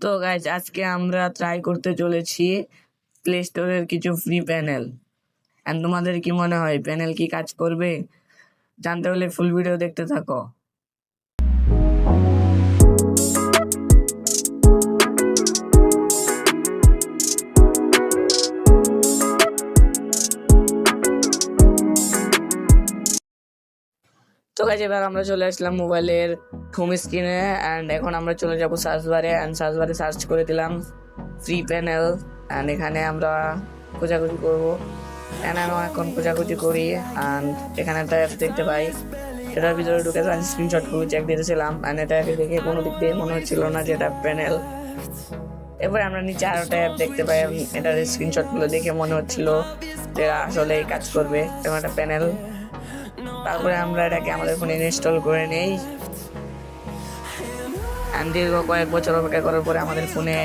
তো গাইজ আজকে আমরা ট্রাই করতে চলেছি প্লে স্টোরের কিছু ফ্রি প্যানেল। এন্ড তোমাদের কি মনে হয় প্যানেল কি কাজ করবে? জানতে হলে ফুল ভিডিও দেখতে থাকো। তো গাইজ এবার আমরা চলে আসলাম মোবাইলের হোম স্ক্রিনে অ্যান্ড এখন আমরা চলে যাব সার্চ বারে অ্যান্ড সার্চ বারে সার্চ করে দিলাম ফ্রি প্যানেল অ্যান্ড এখানে আমরা খোঁজাখুঁজি করবো। এখন খোঁজাখুঁজি করি অ্যান্ড এখানে একটা অ্যাপ দেখতে পাই, এটার ভিতরে ঢুকে স্ক্রিনশট করে চেক দিতেছিলাম অ্যান্ড এটা দেখে কোনো দিক দিয়ে মনে হচ্ছিল না যে এটা প্যানেল। এরপরে আমরা নিচে আরো একটা অ্যাপ দেখতে পাই, এটার স্ক্রিনশটগুলো দেখে মনে হচ্ছিল যে আসলে কাজ করবে এবং একটা প্যানেল। তারপরে আমরা এটাকে আমাদের ফোনে ইনস্টল করে নেই অ্যান্ড দীর্ঘ কয়েক বছর অপেক্ষা করার পরে আমাদের ফোনে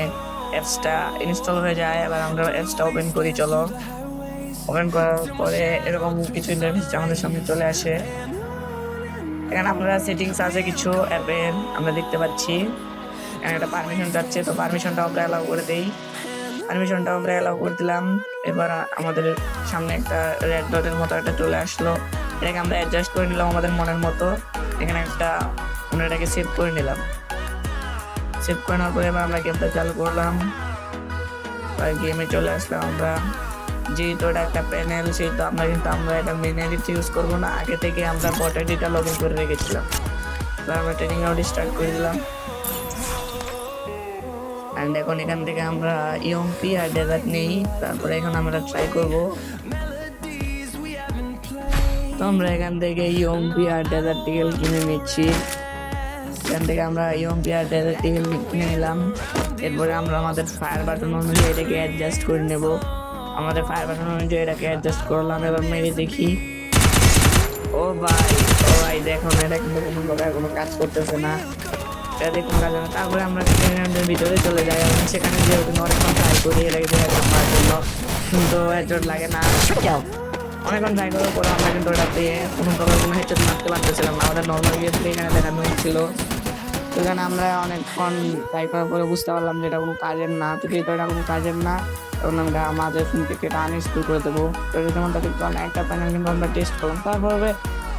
অ্যাপসটা ইনস্টল হয়ে যায়। এবার আমরা অ্যাপসটা ওপেন করি। চলো, ওপেন করার পরে এরকম কিছু ইন্টারফেস আমাদের সামনে চলে আসে। এখানে আমরা সেটিংস আছে কিছু অ্যাপের আমরা দেখতে পাচ্ছি, এখানে একটা পারমিশন যাচ্ছে, তো পারমিশনটা আমরা অ্যালাউ করে দিই। পারমিশনটা আমরা অ্যালাউ করে দিলাম। এবার আমাদের সামনে একটা রেড ডটের মতো একটা চলে আসলো, এটাকে আমরা অ্যাডজাস্ট করে নিলাম আমাদের মনের মতো। এখানে একটা আমরা এটাকে সেভ করে নিলাম। সেভ করে নেওয়ার পরে এবার আমরা গেমটা চালু করলাম, গেমে চলে আসলাম আমরা। যেহেতু এটা একটা প্যানেল সেহেতু আমরা এটা মেন আইডিতে ইউজ করবো না, আগে থেকে আমরা বট আইডিটা লগ ইন করে রেখেছিলাম। এবার আমরা ট্রেনিং আউট স্টার্ট করে দিলাম অ্যান্ড এখন এখান থেকে আমরা ইয়ম্পি আর ডেজার্ট নেই। তারপরে এখন আমরা ট্রাই করব। তো আমরা এখান থেকে ইয়ম্পি আর ডেজার্ট টিকেল কিনে নিচ্ছি। এখান থেকে আমরা ইয়ম্পি আর ডেজার্ট টিকেল কিনে নিলাম। এরপরে আমরা আমাদের ফায়ার বাটন অনুযায়ী এটাকে অ্যাডজাস্ট করে নেব। আমাদের ফায়ার বাটন অনুযায়ী এটাকে অ্যাডজাস্ট করলাম। এবার মেরে দেখি। ও ভাই দেখো না, এটা কিন্তু কোনো প্রকার কোনো কাজ করতেছে না, এটা দেখুন কাজ হবে। তারপরে আমরা ট্রেনের ভিতরে চলে যাই এবং সেখানে যেহেতু অনেকক্ষণ ট্রাই করি এটাকে মারার জন্য, কিন্তু হেডশট লাগে না। অনেকক্ষণ ট্রাই করার পরে আমরা কিন্তু ওটাতে কোনো প্রকার কোনো হেডশট মারতে পারতেছিলাম না। আমাদের নর্মাল গিয়ে এখানে দেখানো হচ্ছিল। সেখানে আমরা অনেকক্ষণ ট্রাই করার পরে বুঝতে পারলাম যে এটা কোনো কাজের না। তো যেহেতু এটা কোনো কাজের না, তখন আমরা আমাদের ফোন থেকে এটা আনইনস্টল করে দেবো। তো যেমন তাদের একটা প্যানেল কিন্তু আমরা টেস্ট করলাম। তারপরে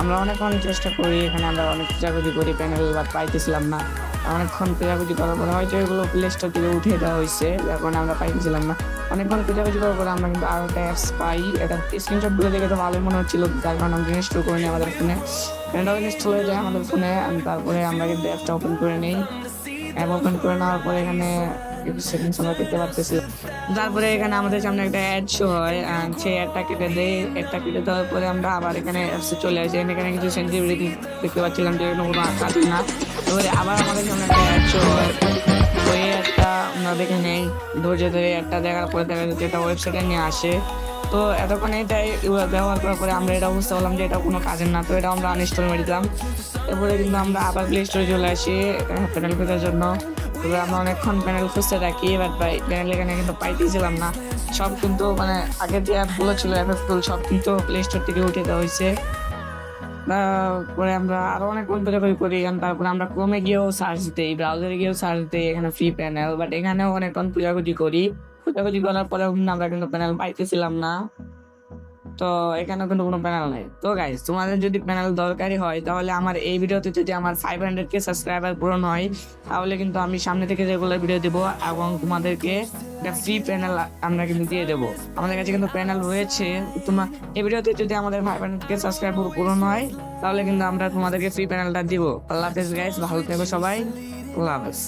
আমরা অনেকক্ষণ চেষ্টা করি, এখানে আমরা অনেক খোঁজাখুঁজি করি, প্যানেল বা পাইতেছিলাম না। অনেকক্ষণ খোঁজাখুঁজি করার পরে হয়তো এগুলো প্লে স্টোর থেকে উঠিয়ে দেওয়া হয়েছে, যার কারণে আমরা পাইতেছিলাম না। অনেকক্ষণ খোঁজাখুঁজি করার পরে আমরা কিন্তু আরও একটা অ্যাপস পাই। এটা স্ক্রিনশটগুলো দেখে তো ভালোই মনে হচ্ছিল, যার কারণে আমরা ইনস্টল করে নিই আমাদের ফোনে। প্যানেলটাও ইনস্টল হয়ে যায় আমাদের ফোনে। তারপরে আমরা কিন্তু অ্যাপসটা ওপেন করে নিই। অ্যাপ ওপেন করে নেওয়ার পরে এখানে সেটিংস আমরা দেখতে পাচ্ছি। তারপরে এখানে আমাদের সামনে একটা অ্যাড শো হয়, সেই অ্যাডটা কেটে দেয়। অ্যাডটা কেটে দেওয়ার পরে আমরা আবার এখানে অ্যাপসে চলে আসি। এখানে কিছু সেন্সিটিভিটি দেখতে পাচ্ছিলাম যে কোনো কাজ না। এবারে আবার আমাদের সামনে একটা অ্যাড শো হয়, ওই অ্যাডটা আমরা দেখে নেই। ধৈর্য ধরে অ্যাডটা দেখার পরে দেখা যাচ্ছে এটা ওয়েবসাইটে নিয়ে আসে। তো এতক্ষণ এটাই ব্যবহার করার পরে আমরা এটা বুঝতে পারলাম যে এটা কোনো কাজের না, তো এটা আমরা আনইনস্টল করে দিলাম। এরপরে কিন্তু আমরা আবার প্লে স্টোরে চলে আসি প্যানেল খোঁজার জন্য। তবে আমরা অনেকক্ষণ প্যানেল খুঁজতে থাকি, এবার প্যানেল এখানে কিন্তু পাইতেছিলাম না। সব কিন্তু মানে আগের যে অ্যাপগুলো ছিল অ্যাপগুলো সব কিন্তু প্লে স্টোর থেকে উঠে দেওয়া হয়েছে। তারপরে আমরা আরো অনেক খোঁজাখুঁজি করি, তারপরে আমরা ক্রোমে গিয়েও সার্চ দিই, ব্রাউজারে গিয়েও সার্চ দিই এখানে ফ্রি প্যানেল, বাট এখানেও অনেকক্ষণ খোঁজাখুঁজি করি। খোঁজাখুঁজি করার পরে আমরা কিন্তু প্যানেল পাইতেছিলাম না। তো এখানে কিন্তু কোনো প্যানেল নেই। তো গাইস, তোমাদের যদি প্যানেল দরকারি হয় তাহলে আমার এই ভিডিওতে যদি আমার 500K সাবস্ক্রাইবার পূরণ হয় তাহলে কিন্তু আমি সামনে থেকে রেগুলার ভিডিও দেবো এবং তোমাদেরকে একটা ফ্রি প্যানেল আমরা কিন্তু দিয়ে দেবো। আমাদের কাছে কিন্তু প্যানেল রয়েছে। তোমার এই ভিডিওতে যদি আমাদের 500K সাবস্ক্রাইবার পূরণ হয় তাহলে কিন্তু আমরা তোমাদেরকে ফ্রি প্যানেলটা দিব। আল্লাহ হাফেজ গাইস, ভালো থেকো সবাই। আল্লাহ হাফেজ।